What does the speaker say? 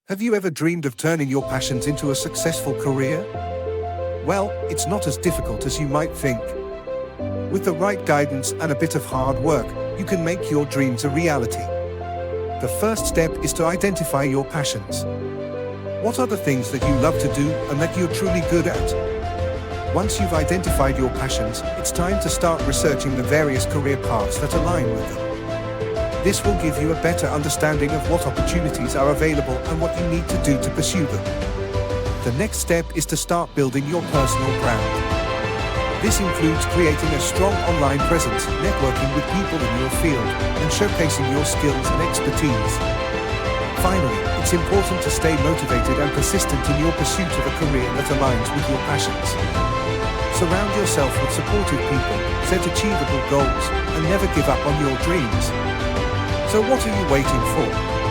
Have you ever dreamed of turning your passions into a successful career? Well, it's not as difficult as you might think. With the right guidance and a bit of hard work, you can make your dreams a reality. The first step is to identify your passions. What are the things that you love to do and that you're truly good at? Once you've identified your passions, it's time to start researching the various career paths that align with them. This will give you a better understanding of what opportunities are available and what you need to do to pursue them. The next step is to start building your personal brand. This includes creating a strong online presence, networking with people in your field, and showcasing your skills and expertise. Finally, it's important to stay motivated and persistent in your pursuit of a career that aligns with your passions. Surround yourself with supportive people, set achievable goals, and never give up on your dreams. So what are you waiting for?